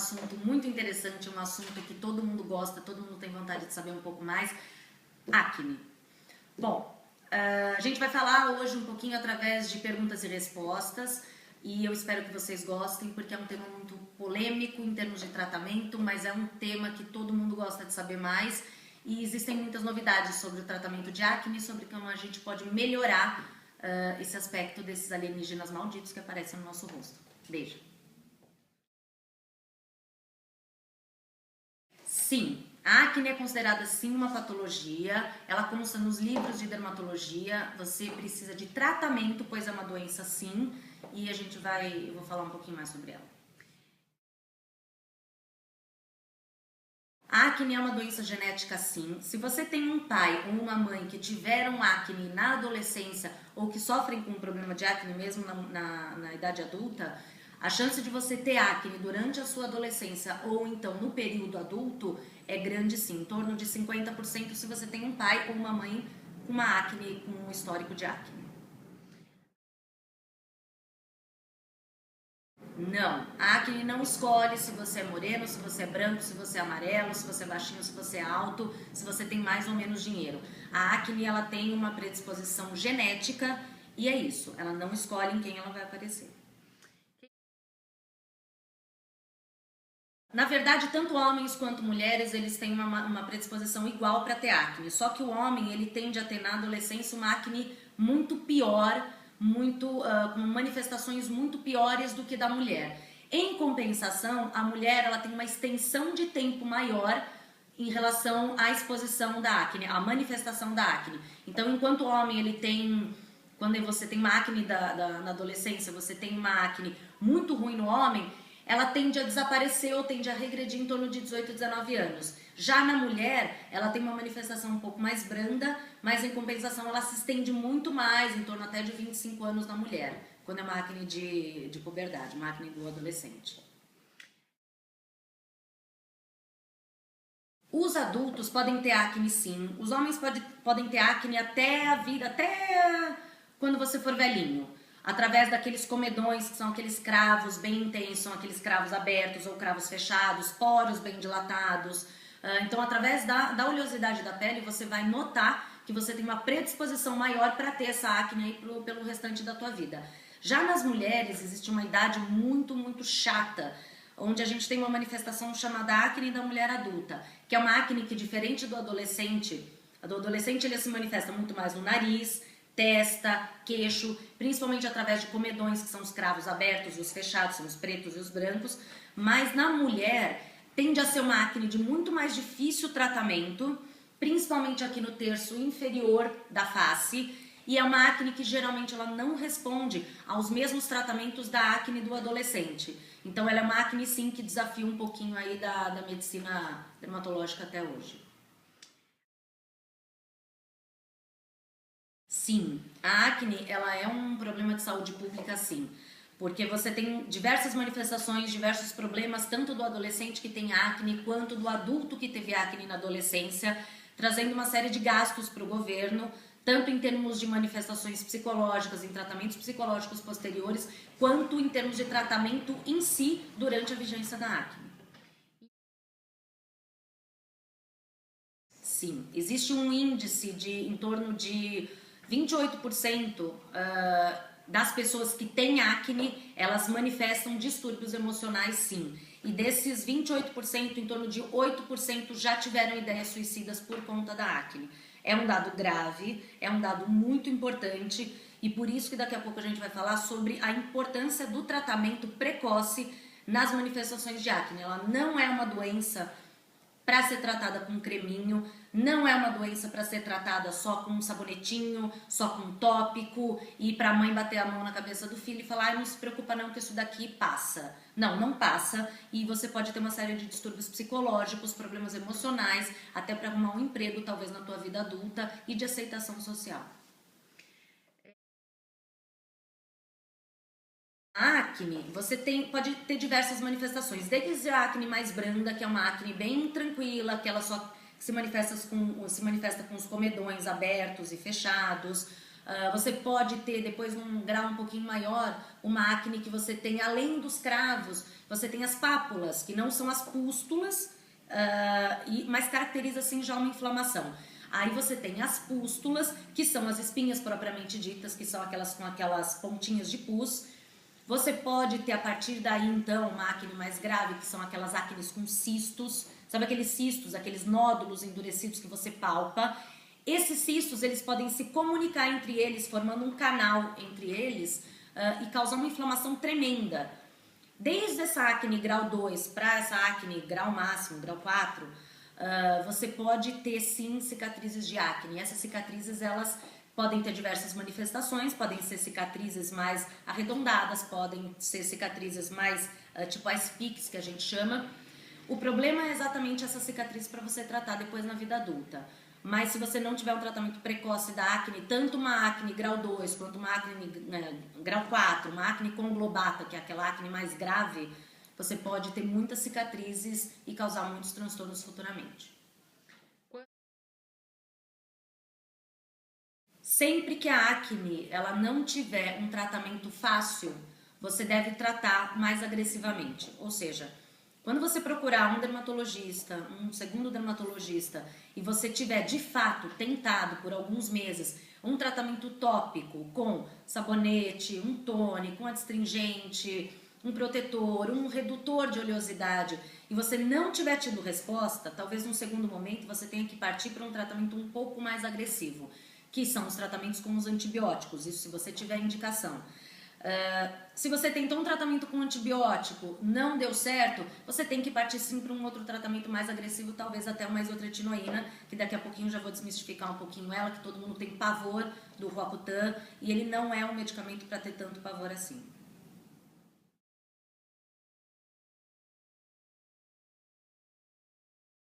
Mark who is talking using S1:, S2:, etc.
S1: assunto muito interessante, um assunto que todo mundo gosta, todo mundo tem vontade de saber um pouco mais, acne. Bom, a gente vai falar hoje um pouquinho através de perguntas e respostas e eu espero que vocês gostem porque é um tema muito polêmico em termos de tratamento, mas é um tema que todo mundo gosta de saber mais e existem muitas novidades sobre o tratamento de acne, sobre como a gente pode melhorar esse aspecto desses alienígenas malditos que aparecem no nosso rosto. Beijo! Sim, a acne é considerada sim uma patologia, ela consta nos livros de dermatologia, você precisa de tratamento, pois é uma doença sim, e eu vou falar um pouquinho mais sobre ela. A acne é uma doença genética sim, se você tem um pai ou uma mãe que tiveram acne na adolescência ou que sofrem com um problema de acne mesmo na idade adulta, a chance de você ter acne durante a sua adolescência ou então no período adulto é grande sim, em torno de 50% se você tem um pai ou uma mãe com uma acne, com um histórico de acne. Não, a acne não escolhe se você é moreno, se você é branco, se você é amarelo, se você é baixinho, se você é alto, se você tem mais ou menos dinheiro. A acne ela tem uma predisposição genética e é isso, ela não escolhe em quem ela vai aparecer. Na verdade, tanto homens quanto mulheres, eles têm uma predisposição igual para ter acne. Só que o homem, ele tende a ter na adolescência uma acne muito pior, com manifestações muito piores do que da mulher. Em compensação, a mulher ela tem uma extensão de tempo maior em relação à exposição da acne, à manifestação da acne. Então, enquanto o homem ele tem, quando você tem uma acne na adolescência, você tem uma acne muito ruim no homem, ela tende a desaparecer ou tende a regredir em torno de 18, 19 anos. Já na mulher, ela tem uma manifestação um pouco mais branda, mas em compensação ela se estende muito mais, em torno até de 25 anos na mulher, quando é uma acne de puberdade, uma acne do adolescente. Os adultos podem ter acne sim, os homens podem ter acne até a vida, até quando você for velhinho. Através daqueles comedões, que são aqueles cravos bem intensos, são aqueles cravos abertos ou cravos fechados, poros bem dilatados. Então, através da oleosidade da pele, você vai notar que você tem uma predisposição maior para ter essa acne aí pelo restante da tua vida. Já nas mulheres, existe uma idade muito, muito chata, onde a gente tem uma manifestação chamada acne da mulher adulta, que é uma acne que, diferente do adolescente ele se manifesta muito mais no nariz, testa, queixo, principalmente através de comedões, que são os cravos abertos e os fechados, são os pretos e os brancos, mas na mulher tende a ser uma acne de muito mais difícil tratamento, principalmente aqui no terço inferior da face, e é uma acne que geralmente ela não responde aos mesmos tratamentos da acne do adolescente. Então ela é uma acne sim que desafia um pouquinho aí da medicina dermatológica até hoje. Sim, a acne ela é um problema de saúde pública sim, porque você tem diversas manifestações, diversos problemas, tanto do adolescente que tem acne, quanto do adulto que teve acne na adolescência, trazendo uma série de gastos para o governo, tanto em termos de manifestações psicológicas, em tratamentos psicológicos posteriores, quanto em termos de tratamento em si durante a vigência da acne. Sim, existe um índice em torno de 28% das pessoas que têm acne, elas manifestam distúrbios emocionais sim. E desses 28%, em torno de 8% já tiveram ideias suicidas por conta da acne. É um dado grave, é um dado muito importante e por isso que daqui a pouco a gente vai falar sobre a importância do tratamento precoce nas manifestações de acne. Ela não é uma doença para ser tratada com um creminho, não é uma doença para ser tratada só com um sabonetinho, só com um tópico e para a mãe bater a mão na cabeça do filho e falar, não se preocupa não que isso daqui passa. Não, não passa e você pode ter uma série de distúrbios psicológicos, problemas emocionais, até para arrumar um emprego talvez na tua vida adulta e de aceitação social. A acne, pode ter diversas manifestações, desde a acne mais branda, que é uma acne bem tranquila, que ela só se manifesta com os comedões abertos e fechados, Você pode ter, depois num grau um pouquinho maior, uma acne que você tem, além dos cravos, você tem as pápulas, que não são as pústulas, mas caracteriza assim já uma inflamação. Aí você tem as pústulas, que são as espinhas propriamente ditas, que são aquelas com aquelas pontinhas de pus. Você pode ter a partir daí então uma acne mais grave, que são aquelas acnes com cistos, sabe aqueles cistos, aqueles nódulos endurecidos que você palpa. Esses cistos, eles podem se comunicar entre eles, formando um canal entre eles e causar uma inflamação tremenda. Desde essa acne grau 2 para essa acne grau máximo, grau 4, você pode ter sim cicatrizes de acne. Essas cicatrizes, elas podem ter diversas manifestações, podem ser cicatrizes mais arredondadas, podem ser cicatrizes mais tipo ice picks, que a gente chama. O problema é exatamente essa cicatriz para você tratar depois na vida adulta. Mas se você não tiver um tratamento precoce da acne, tanto uma acne grau 2 quanto uma acne grau 4, uma acne conglobata, que é aquela acne mais grave, você pode ter muitas cicatrizes e causar muitos transtornos futuramente. Sempre que a acne ela não tiver um tratamento fácil, você deve tratar mais agressivamente. Ou seja, quando você procurar um dermatologista, um segundo dermatologista, e você tiver de fato tentado por alguns meses um tratamento tópico com sabonete, um tônico, um adstringente, um protetor, um redutor de oleosidade, e você não tiver tido resposta, talvez num segundo momento você tenha que partir para um tratamento um pouco mais agressivo, que são os tratamentos com os antibióticos, isso se você tiver indicação. Se você tentou um tratamento com antibiótico, não deu certo, você tem que partir sim para um outro tratamento mais agressivo, talvez até uma isotretinoína, que daqui a pouquinho já vou desmistificar um pouquinho ela, que todo mundo tem pavor do Roacutan, e ele não é um medicamento para ter tanto pavor assim.